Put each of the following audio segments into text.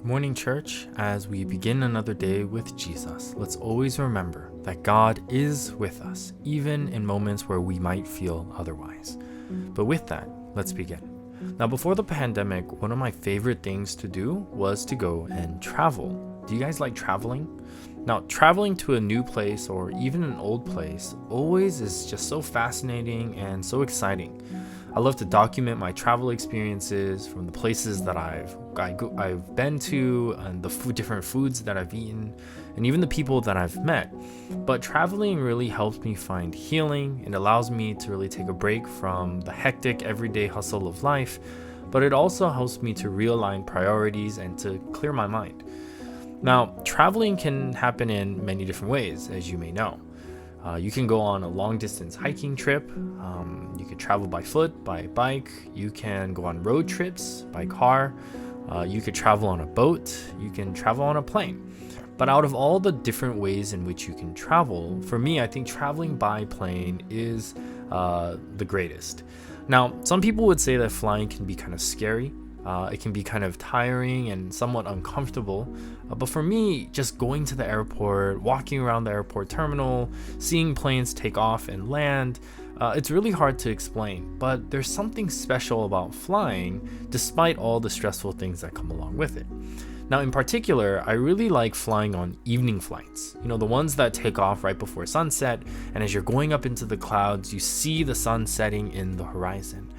Good morning, church. As we begin another day with Jesus, let's always remember that God is with us, even in moments where we might feel otherwise. But with that, let's begin. Now, before the pandemic, one of my favorite things to do was to go and travel. Do you guys like traveling? Now, traveling to a new place or even an old place always is just so fascinating and so exciting. I love to document my travel experiences from the places that I've been to and the different foods that I've eaten and even the people that I've met. But traveling really helps me find healing. It allows me to really take a break from the hectic everyday hustle of life, but it also helps me to realign priorities and to clear my mind. Now, traveling can happen in many different ways, as you may know. You can go on a long distance hiking trip. You can travel by foot, by bike. You can go on road trips by car. You could travel on a boat. You can travel on a plane. But out of all the different ways in which you can travel, for me, I think traveling by plane is the greatest. Now, some people would say that flying can be kind of scary. It can be kind of tiring and somewhat uncomfortable. But for me, just going to the airport, walking around the airport terminal, seeing planes take off and land, it's really hard to explain. But there's something special about flying, despite all the stressful things that come along with it. Now, in particular, I really like flying on evening flights. You know, the ones that take off right before sunset, and as you're going up into the clouds, you see the sun setting in the horizon.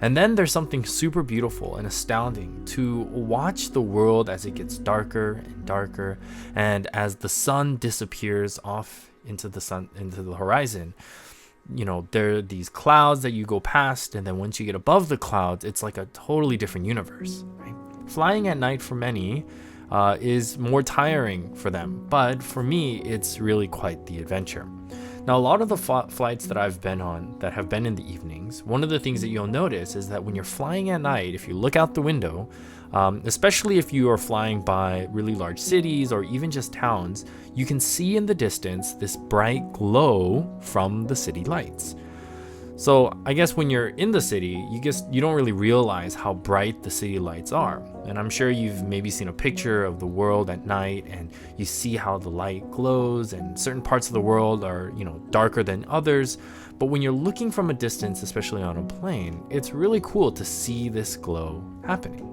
And then there's something super beautiful and astounding to watch the world as it gets darker and darker, and as the sun disappears off into the horizon. You know, there are these clouds that you go past, and then once you get above the clouds, it's like a totally different universe, right? Flying at night for many is more tiring for them, but for me, it's really quite the adventure. Now, a lot of the flights that I've been on that have been in the evenings, one of the things that you'll notice is that when you're flying at night, if you look out the window, especially if you are flying by really large cities or even just towns, you can see in the distance this bright glow from the city lights. So I guess when you're in the city, you don't really realize how bright the city lights are. And I'm sure you've maybe seen a picture of the world at night and you see how the light glows, and certain parts of the world are, darker than others. But when you're looking from a distance, especially on a plane, it's really cool to see this glow happening.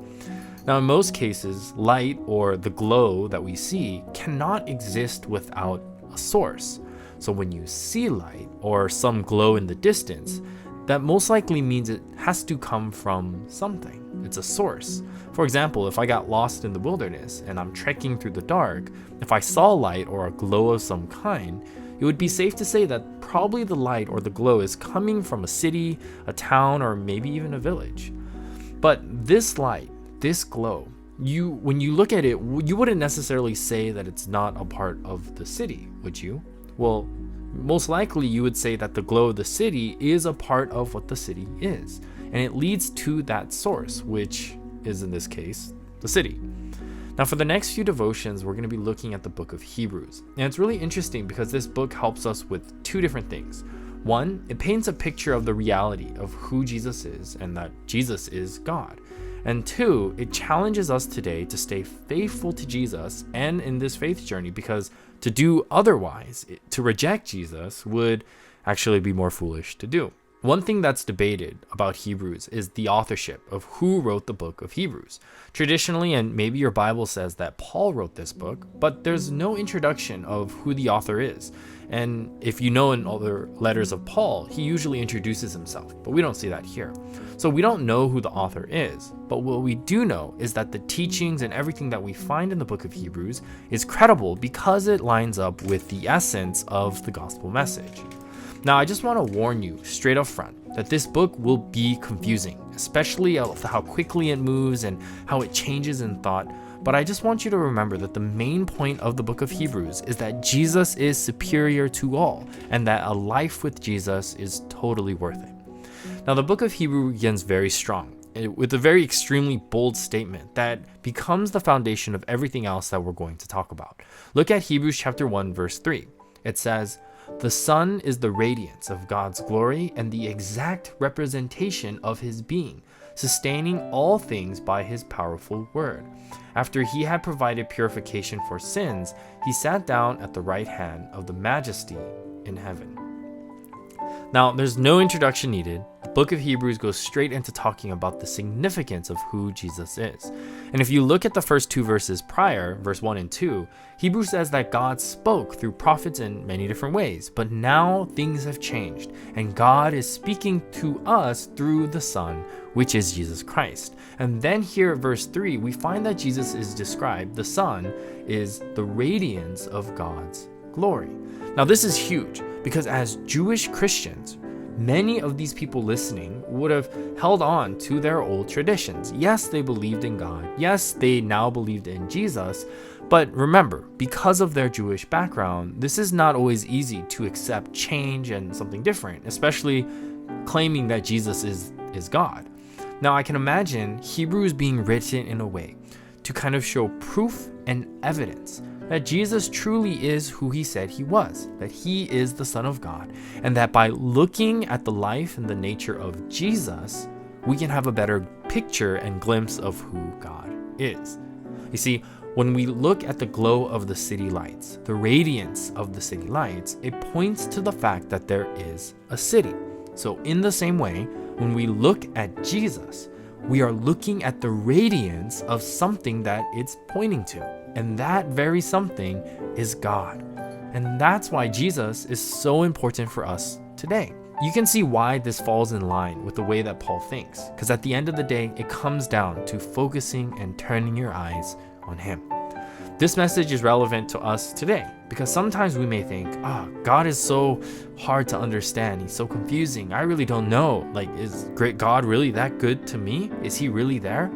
Now, in most cases, light or the glow that we see cannot exist without a source. So when you see light or some glow in the distance, that most likely means it has to come from something. It's a source. For example, if I got lost in the wilderness and I'm trekking through the dark, if I saw light or a glow of some kind, it would be safe to say that probably the light or the glow is coming from a city, a town, or maybe even a village. But this light, this glow, when you look at it, you wouldn't necessarily say that it's not a part of the city, would you? Well, most likely you would say that the glow of the city is a part of what the city is, and it leads to that source, which is in this case, the city. Now, for the next few devotions, we're going to be looking at the book of Hebrews, and it's really interesting because this book helps us with two different things. One, it paints a picture of the reality of who Jesus is and that Jesus is God. And two, it challenges us today to stay faithful to Jesus and in this faith journey, because to do otherwise, to reject Jesus, would actually be more foolish to do. One thing that's debated about Hebrews is the authorship of who wrote the book of Hebrews. Traditionally, and maybe your Bible says that Paul wrote this book, but there's no introduction of who the author is. And if you know in other letters of Paul, he usually introduces himself, but we don't see that here. So we don't know who the author is, but what we do know is that the teachings and everything that we find in the book of Hebrews is credible because it lines up with the essence of the gospel message. Now, I just want to warn you straight up front that this book will be confusing, especially how quickly it moves and how it changes in thought. But I just want you to remember that the main point of the book of Hebrews is that Jesus is superior to all, and that a life with Jesus is totally worth it. Now, the book of Hebrews begins very strong, with a very extremely bold statement that becomes the foundation of everything else that we're going to talk about. Look at Hebrews chapter 1, verse 3. It says, "The Son is the radiance of God's glory and the exact representation of his being, sustaining all things by his powerful word. After he had provided purification for sins, he sat down at the right hand of the Majesty in heaven. Now, there's no introduction needed. The book of Hebrews goes straight into talking about the significance of who Jesus is. And if you look at the first two verses prior, verse 1 and 2, Hebrews says that God spoke through prophets in many different ways, but now things have changed, and God is speaking to us through the Son, which is Jesus Christ. And then here at verse 3, we find that Jesus is described, the Son, is the radiance of God's glory. Now, this is huge because as Jewish Christians, many of these people listening would have held on to their old traditions. Yes, they believed in God. Yes, they now believed in Jesus. But remember, because of their Jewish background, this is not always easy to accept change and something different, especially claiming that Jesus is God. Now, I can imagine Hebrews being written in a way to kind of show proof and evidence that Jesus truly is who he said he was, that he is the Son of God, and that by looking at the life and the nature of Jesus, we can have a better picture and glimpse of who God is. You see, when we look at the glow of the city lights, the radiance of the city lights, it points to the fact that there is a city. So in the same way, when we look at Jesus, we are looking at the radiance of something that it's pointing to. And that very something is God. And that's why Jesus is so important for us today. You can see why this falls in line with the way that Paul thinks, because at the end of the day, it comes down to focusing and turning your eyes on him. This message is relevant to us today because sometimes we may think, God is so hard to understand. He's so confusing. I really don't know. Is great God really that good to me? Is he really there?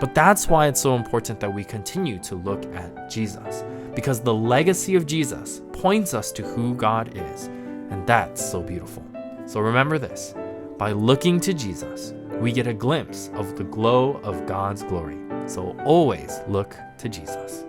But that's why it's so important that we continue to look at Jesus, because the legacy of Jesus points us to who God is, and that's so beautiful. So remember this, by looking to Jesus, we get a glimpse of the glow of God's glory. So always look to Jesus.